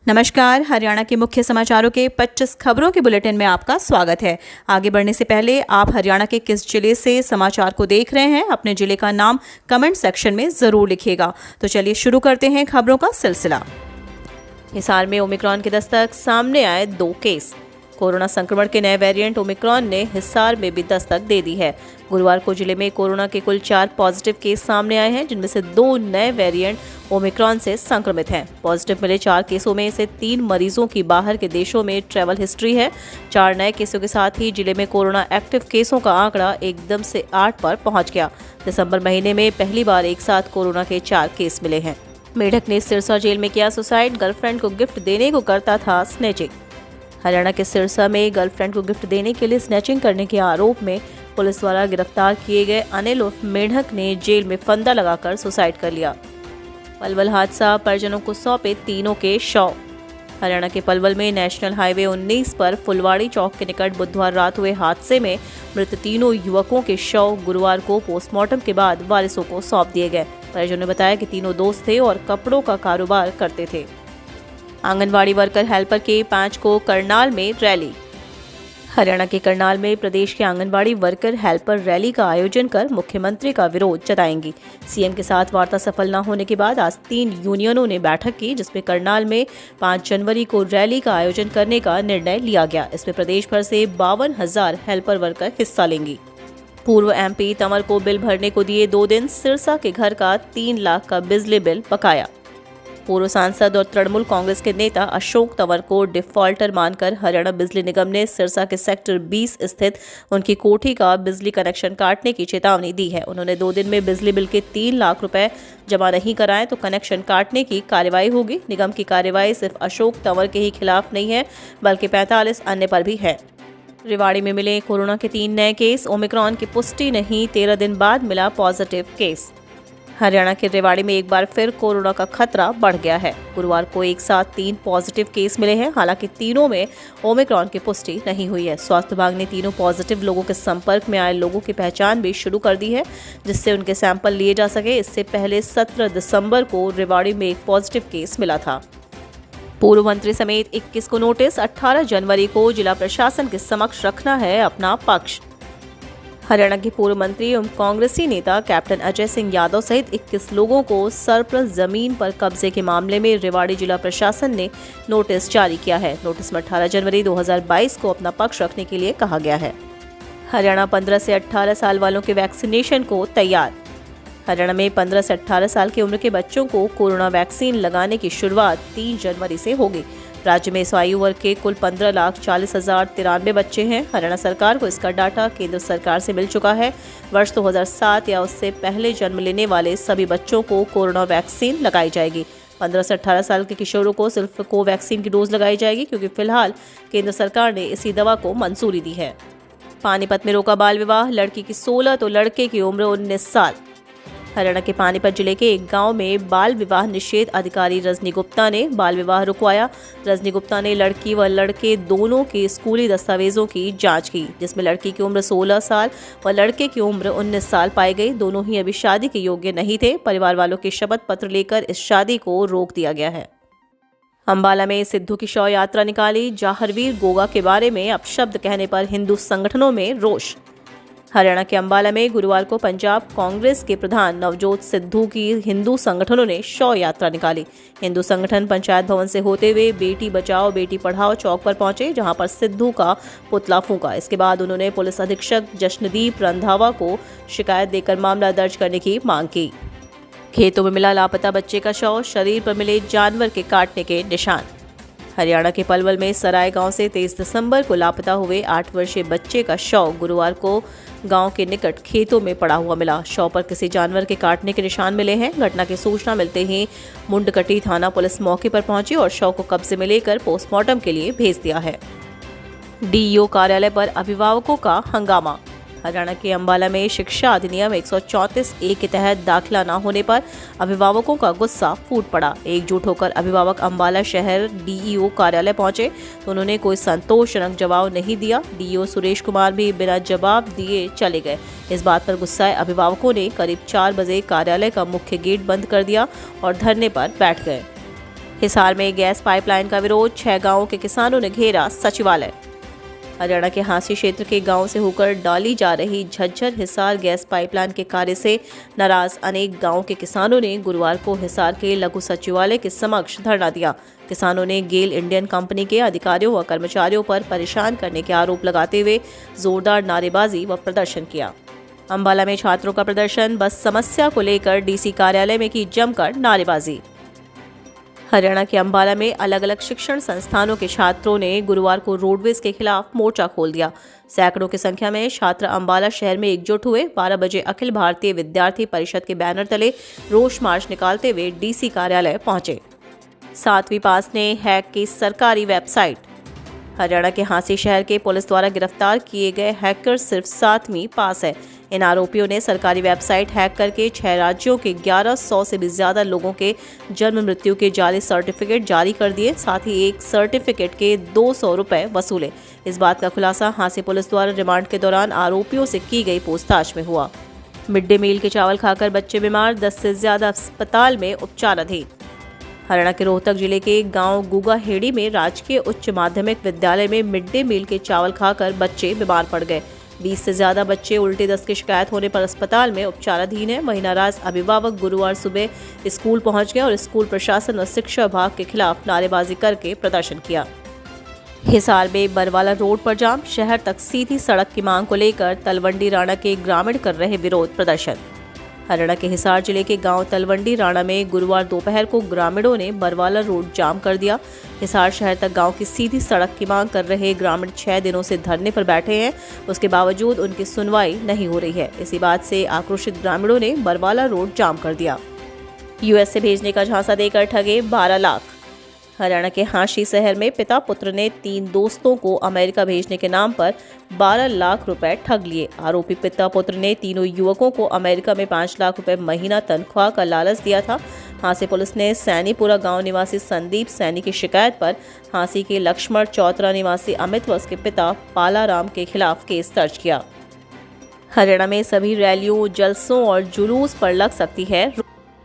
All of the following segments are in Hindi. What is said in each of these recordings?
नमस्कार। हरियाणा के मुख्य समाचारों के 25 खबरों के बुलेटिन में आपका स्वागत है। आगे बढ़ने से पहले आप हरियाणा के किस जिले से समाचार को देख रहे हैं, अपने जिले का नाम कमेंट सेक्शन में जरूर लिखिएगा। तो चलिए शुरू करते हैं खबरों का सिलसिला। हिसार में ओमिक्रॉन के दस्तक, सामने आए 2 केस। कोरोना संक्रमण के नए वेरिएंट ओमिक्रॉन ने हिसार में भी दस्तक दे दी है। गुरुवार को जिले में कोरोना के कुल 4 पॉजिटिव केस सामने आए हैं, जिनमें से 2 नए वेरिएंट ओमिक्रॉन से संक्रमित हैं। पॉजिटिव मिले 4 केसों में से 3 मरीजों की बाहर के देशों में ट्रैवल हिस्ट्री है। 4 नए केसों के साथ ही जिले में कोरोना एक्टिव केसों का आंकड़ा एकदम से 8 पर पहुंच गया। दिसंबर महीने में पहली बार एक साथ कोरोना के 4 केस मिले हैं। मेढक ने सिरसा जेल में किया सुसाइड, गर्लफ्रेंड को गिफ्ट देने को करता था स्नैचिंग। हरियाणा के सिरसा में गर्लफ्रेंड को गिफ्ट देने के लिए स्नैचिंग करने के आरोप में पुलिस द्वारा गिरफ्तार किए गए अनिल उर्फ मेढक ने जेल में फंदा लगाकर सुसाइड कर लिया। पलवल हादसा, परिजनों को सौंपे तीनों के शव। हरियाणा के पलवल में नेशनल हाईवे 19 पर फुलवाड़ी चौक के निकट बुधवार रात हुए हादसे में मृत तीनों युवकों के शव गुरुवार को पोस्टमार्टम के बाद वारिसों को सौंप दिए गए। परिजनों ने बताया कि तीनों दोस्त थे और कपड़ों का कारोबार करते थे। आंगनवाड़ी वर्कर हेल्पर के 5 को करनाल में रैली। हरियाणा के करनाल में प्रदेश के आंगनवाड़ी वर्कर हेल्पर रैली का आयोजन कर मुख्यमंत्री का विरोध जताएंगी। सीएम के साथ वार्ता सफल न होने के बाद आज 3 यूनियनों ने बैठक की, जिसमें करनाल में 5 जनवरी को रैली का आयोजन करने का निर्णय लिया गया। इसमें प्रदेश भर से 52,000 हेल्पर वर्कर हिस्सा लेंगी। पूर्व एमपी तंवर को बिल भरने को दिए 2 दिन, सिरसा के घर का 3 लाख का बिजली बिल बकाया। पूर्व सांसद और तृणमूल कांग्रेस के नेता अशोक तंवर को डिफॉल्टर मानकर हरियाणा बिजली निगम ने सिरसा के सेक्टर 20 स्थित उनकी कोठी का बिजली कनेक्शन काटने की चेतावनी दी है। उन्होंने 2 दिन में बिजली बिल के 3 लाख रुपए जमा नहीं कराए तो कनेक्शन काटने की कार्रवाई होगी। निगम की कार्रवाई सिर्फ अशोक तंवर के ही खिलाफ नहीं है, बल्कि 45 अन्य पर भी है। रेवाड़ी में मिले कोरोना के 3 नए केस, ओमिक्रॉन की पुष्टि नहीं, 13 दिन बाद मिला पॉजिटिव केस। हरियाणा के रेवाड़ी में एक बार फिर कोरोना का खतरा बढ़ गया है। गुरुवार को एक साथ 3 पॉजिटिव केस मिले हैं, हालांकि तीनों में ओमिक्रॉन की पुष्टि नहीं हुई है। स्वास्थ्य विभाग ने तीनों पॉजिटिव लोगों के संपर्क में आए लोगों की पहचान भी शुरू कर दी है, जिससे उनके सैंपल लिए जा सके। इससे पहले 17 दिसंबर को रेवाड़ी में एक पॉजिटिव केस मिला था। पूर्व मंत्री समेत 21 को नोटिस, 18 जनवरी को जिला प्रशासन के समक्ष रखना है अपना पक्ष। हरियाणा के पूर्व मंत्री एवं कांग्रेसी नेता कैप्टन अजय सिंह यादव सहित 21 लोगों को सरप्लस जमीन पर कब्जे के मामले में रेवाड़ी जिला प्रशासन ने नोटिस जारी किया है। नोटिस में 18 जनवरी 2022 को अपना पक्ष रखने के लिए कहा गया है। हरियाणा 15 से 18 साल वालों के वैक्सीनेशन को तैयार। हरियाणा में 15 से 18 साल की उम्र के बच्चों को कोरोना वैक्सीन लगाने की शुरुआत 3 जनवरी से होगी। राज्य में इस आयु वर्ग के कुल 15,40,093 बच्चे हैं। हरियाणा सरकार को इसका डाटा केंद्र सरकार से मिल चुका है। वर्ष 2007 या उससे पहले जन्म लेने वाले सभी बच्चों को कोरोना वैक्सीन लगाई जाएगी। 15 से 18 साल के किशोरों को सिर्फ कोवैक्सीन की डोज लगाई जाएगी, क्योंकि फिलहाल केंद्र सरकार ने इसी दवा को मंजूरी दी है। पानीपत में रोका बाल विवाह, लड़की की 16 तो लड़के की उम्र 19 साल। हरियाणा के पानीपत जिले के एक गांव में बाल विवाह निषेध अधिकारी रजनी गुप्ता ने बाल विवाह रुकवाया। रजनी गुप्ता ने लड़की व लड़के दोनों के स्कूली दस्तावेजों की जांच की, जिसमें लड़की की उम्र 16 साल व लड़के की उम्र 19 साल पाई गई। दोनों ही अभी शादी के योग्य नहीं थे। परिवार वालों के शपथ पत्र लेकर इस शादी को रोक दिया गया है। अंबाला में सिद्धू की शव यात्रा निकाली। जाहरवीर गोगा के बारे में अपशब्द कहने पर हिंदू संगठनों में रोष। हरियाणा के अंबाला में गुरुवार को पंजाब कांग्रेस के प्रधान नवजोत सिद्धू की हिंदू संगठनों ने शव यात्रा निकाली। हिंदू संगठन पंचायत भवन से होते हुए बेटी बचाओ बेटी पढ़ाओ चौक पर पहुंचे, जहां पर सिद्धू का पुतला फूंका। इसके बाद उन्होंने पुलिस अधीक्षक जश्नदीप रंधावा को शिकायत देकर मामला दर्ज करने की मांग की। खेतों में मिला लापता बच्चे का शव, शरीर पर मिले जानवर के काटने के निशान। हरियाणा के पलवल में सराय गांव से 23 दिसंबर को लापता हुए 8 वर्षीय बच्चे का शव गुरुवार को गांव के निकट खेतों में पड़ा हुआ मिला। शव पर किसी जानवर के काटने के निशान मिले हैं। घटना की सूचना मिलते ही मुंडकटी थाना पुलिस मौके पर पहुंची और शव को कब्जे में लेकर पोस्टमार्टम के लिए भेज दिया है। डीईओ कार्यालय पर अभिभावकों का हंगामा। हरियाणा के अंबाला में शिक्षा अधिनियम 134A के तहत दाखिला न होने पर अभिभावकों का गुस्सा फूट पड़ा। एकजुट होकर अभिभावक अंबाला शहर डीईओ कार्यालय पहुंचे तो उन्होंने कोई संतोषजनक जवाब नहीं दिया। डीईओ सुरेश कुमार भी बिना जवाब दिए चले गए। इस बात पर गुस्साए अभिभावकों ने करीब 4 बजे कार्यालय का मुख्य गेट बंद कर दिया और धरने पर बैठ गए। हिसार में गैस पाइपलाइन का विरोध, 6 गांवों के किसानों ने घेरा सचिवालय। हरियाणा के हांसी क्षेत्र के गांव से होकर डाली जा रही झज्जर हिसार गैस पाइपलाइन के कार्य से नाराज अनेक गांवों के किसानों ने गुरुवार को हिसार के लघु सचिवालय के समक्ष धरना दिया। किसानों ने गेल इंडियन कंपनी के अधिकारियों व कर्मचारियों पर परेशान करने के आरोप लगाते हुए जोरदार नारेबाजी व प्रदर्शन किया। अंबाला में छात्रों का प्रदर्शन, बस समस्या को लेकर डीसी कार्यालय में की जमकर नारेबाजी। हरियाणा के अंबाला में अलग अलग शिक्षण संस्थानों के छात्रों ने गुरुवार को रोडवेज के खिलाफ मोर्चा खोल दिया। सैकड़ों की संख्या में छात्र अंबाला शहर में एकजुट हुए 12 बजे अखिल भारतीय विद्यार्थी परिषद के बैनर तले रोष मार्च निकालते हुए डीसी कार्यालय पहुंचे। 7वीं पास ने हैक की सरकारी वेबसाइट। हरियाणा के हांसी शहर के पुलिस द्वारा गिरफ्तार किए गए हैकर सिर्फ 7वीं पास है। इन आरोपियों ने सरकारी वेबसाइट हैक करके 6 राज्यों के 1100 से भी ज्यादा लोगों के जन्म मृत्यु के जाली सर्टिफिकेट जारी कर दिए। साथ ही एक सर्टिफिकेट के 200 रुपए वसूले। इस बात का खुलासा हांसी पुलिस द्वारा रिमांड के दौरान आरोपियों से की गई पूछताछ में हुआ। मिड डे मील के चावल खाकर बच्चे बीमार, 10 से ज्यादा अस्पताल में उपचाराधीन। हरियाणा के रोहतक जिले के गांव गुगाहेड़ी में राजकीय उच्च माध्यमिक विद्यालय में मिड डे मील के चावल खाकर बच्चे बीमार पड़ गए। 20 से ज्यादा बच्चे उल्टे दस्त की शिकायत होने पर अस्पताल में उपचाराधीन है। वहीं नाराज अभिभावक गुरुवार सुबह स्कूल पहुंच गए और स्कूल प्रशासन व शिक्षा विभाग के खिलाफ नारेबाजी करके प्रदर्शन किया। हिसार में बरवाला रोड पर जाम, शहर तक सीधी सड़क की मांग को लेकर तलवंडी राणा के ग्रामीण कर रहे विरोध प्रदर्शन। हरियाणा के हिसार जिले के गांव तलवंडी राणा में गुरुवार दोपहर को ग्रामीणों ने बरवाला रोड जाम कर दिया। हिसार शहर तक गांव की सीधी सड़क की मांग कर रहे ग्रामीण 6 दिनों से धरने पर बैठे हैं। उसके बावजूद उनकी सुनवाई नहीं हो रही है। इसी बात से आक्रोशित ग्रामीणों ने बरवाला रोड जाम कर दिया। यूएस से भेजने का झांसा देकर ठगे 12 लाख। हरियाणा के हांसी शहर में पिता पुत्र ने 3 दोस्तों को अमेरिका भेजने के नाम पर 12 लाख रुपए ठग लिए। आरोपी पिता पुत्र ने तीनों युवकों को अमेरिका में 5 लाख रुपए महीना तनख्वाह का लालच दिया था। हांसी पुलिस ने सैनीपुरा गांव निवासी संदीप सैनी की शिकायत पर हांसी के लक्ष्मण चौतरा निवासी अमित व उसके पिता पालाराम के खिलाफ केस दर्ज किया। हरियाणा में सभी रैलियों, जलसों और जुलूस पर लग सकती है।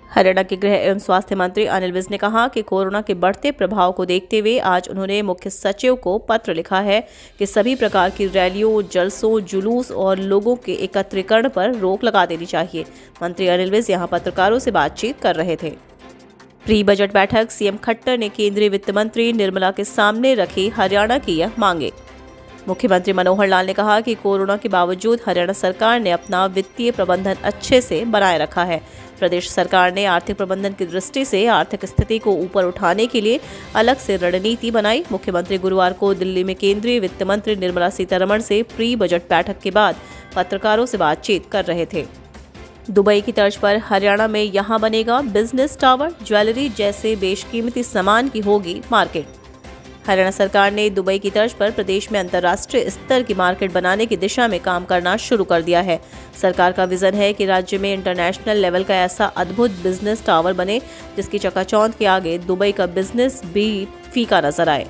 हरियाणा के गृह एवं स्वास्थ्य मंत्री अनिल विज ने कहा कि कोरोना के बढ़ते प्रभाव को देखते हुए आज उन्होंने मुख्य सचिव को पत्र लिखा है कि सभी प्रकार की रैलियों, जलसों, जुलूस और लोगों के एकत्रीकरण पर रोक लगा देनी चाहिए। मंत्री अनिल विज यहां पत्रकारों से बातचीत कर रहे थे। प्री बजट बैठक, सीएम खट्टर ने केंद्रीय वित्त मंत्री निर्मला के सामने रखी हरियाणा की यह मांगे। मुख्यमंत्री मनोहर लाल ने कहा कि कोरोना के बावजूद हरियाणा सरकार ने अपना वित्तीय प्रबंधन अच्छे से बनाए रखा है। प्रदेश सरकार ने आर्थिक प्रबंधन की दृष्टि से आर्थिक स्थिति को ऊपर उठाने के लिए अलग से रणनीति बनाई। मुख्यमंत्री गुरुवार को दिल्ली में केंद्रीय वित्त मंत्री निर्मला सीतारमण से प्री बजट बैठक के बाद पत्रकारों से बातचीत कर रहे थे। दुबई की तर्ज पर हरियाणा में यहां बनेगा बिजनेस टावर, ज्वेलरी जैसे बेशकीमती सामान की होगी मार्केट। हरियाणा सरकार ने दुबई की तर्ज पर प्रदेश में अंतर्राष्ट्रीय स्तर की मार्केट बनाने की दिशा में काम करना शुरू कर दिया है। सरकार का विजन है कि राज्य में इंटरनेशनल लेवल का ऐसा अद्भुत बिजनेस टावर बने जिसकी चकाचौंध के आगे दुबई का बिजनेस भी फीका नजर आए।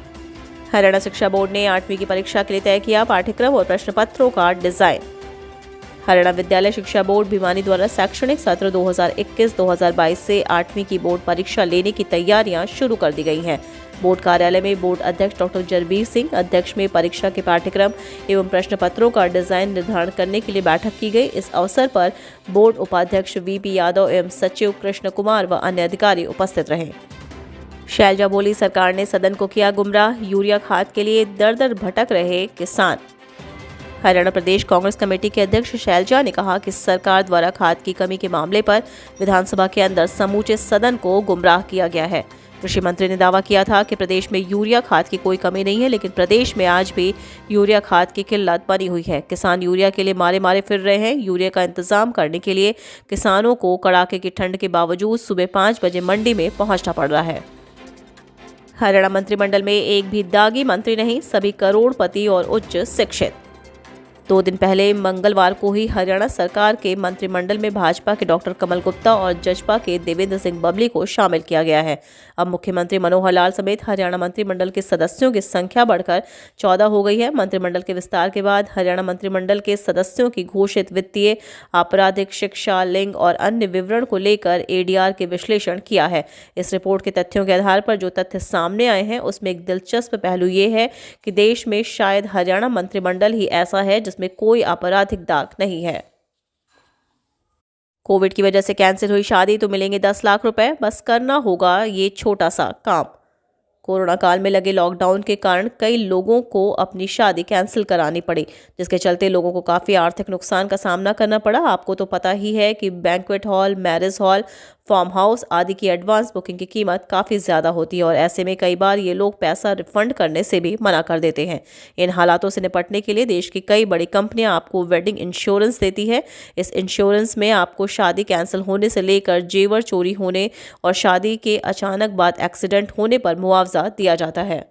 हरियाणा शिक्षा बोर्ड ने 8वीं की परीक्षा के लिए तय किया पाठ्यक्रम और प्रश्न पत्रों का डिजाइन। हरियाणा विद्यालय शिक्षा बोर्ड भिवानी द्वारा शैक्षणिक सत्र 2021-2022 से 8वीं की बोर्ड परीक्षा लेने की तैयारियां शुरू कर दी गई हैं। बोर्ड कार्यालय में बोर्ड अध्यक्ष डॉक्टर जरबीर सिंह अध्यक्ष में परीक्षा के पाठ्यक्रम एवं प्रश्न पत्रों का डिजाइन निर्धारण करने के लिए बैठक की गई। इस अवसर पर बोर्ड उपाध्यक्ष वीपी यादव एवं सचिव कृष्ण कुमार व अन्य अधिकारी उपस्थित रहे। शैलजा बोली, सरकार ने सदन को किया गुमराह, यूरिया खाद के लिए दर दर भटक रहे किसान। हरियाणा प्रदेश कांग्रेस कमेटी के अध्यक्ष शैलजा ने कहा कि सरकार द्वारा खाद की कमी के मामले पर विधानसभा के अंदर समूचे सदन को गुमराह किया गया है। कृषि मंत्री ने दावा किया था कि प्रदेश में यूरिया खाद की कोई कमी नहीं है, लेकिन प्रदेश में आज भी यूरिया खाद की किल्लत बनी हुई है। किसान यूरिया के लिए मारे मारे फिर रहे हैं। यूरिया का इंतजाम करने के लिए किसानों को कड़ाके की ठंड के बावजूद सुबह 5 बजे मंडी में पहुंचना पड़ रहा है। हरियाणा मंत्रिमंडल में एक भी दागी मंत्री नहीं, सभी करोड़पति और उच्च शिक्षित। 2 दिन पहले मंगलवार को ही हरियाणा सरकार के मंत्रिमंडल में भाजपा के डॉक्टर कमल गुप्ता और जसपा के देवेंद्र सिंह बबली को शामिल किया गया है। अब मुख्यमंत्री मनोहर लाल समेत हरियाणा मंत्रिमंडल के सदस्यों की संख्या बढ़कर 14 हो गई है। मंत्रिमंडल के विस्तार के बाद हरियाणा मंत्रिमंडल के सदस्यों की घोषित वित्तीय, आपराधिक, शिक्षा, लिंग और अन्य विवरण को लेकर एडीआर के विश्लेषण किया है। इस रिपोर्ट के तथ्यों के आधार पर जो तथ्य सामने आए हैं उसमें एक दिलचस्प पहलू ये है कि देश में शायद हरियाणा मंत्रिमंडल ही ऐसा है जिसमें कोई आपराधिक दाग नहीं है। कोविड की वजह से कैंसिल हुई शादी तो मिलेंगे 10 लाख रुपए, बस करना होगा ये छोटा सा काम। कोरोना काल में लगे लॉकडाउन के कारण कई लोगों को अपनी शादी कैंसिल करानी पड़ी, जिसके चलते लोगों को काफ़ी आर्थिक नुकसान का सामना करना पड़ा। आपको तो पता ही है कि banquet hall, marriage hall, farm house आदि की एडवांस बुकिंग की कीमत काफ़ी ज़्यादा होती है और ऐसे में कई बार ये लोग पैसा रिफंड करने से भी मना कर देते हैं। इन हालातों से निपटने के लिए देश की कई बड़ी कंपनियां आपको वेडिंग इंश्योरेंस देती है। इस इंश्योरेंस में आपको शादी कैंसिल होने से लेकर जेवर चोरी होने और शादी के अचानक बाद एक्सीडेंट होने पर मुआवजा दिया जाता है।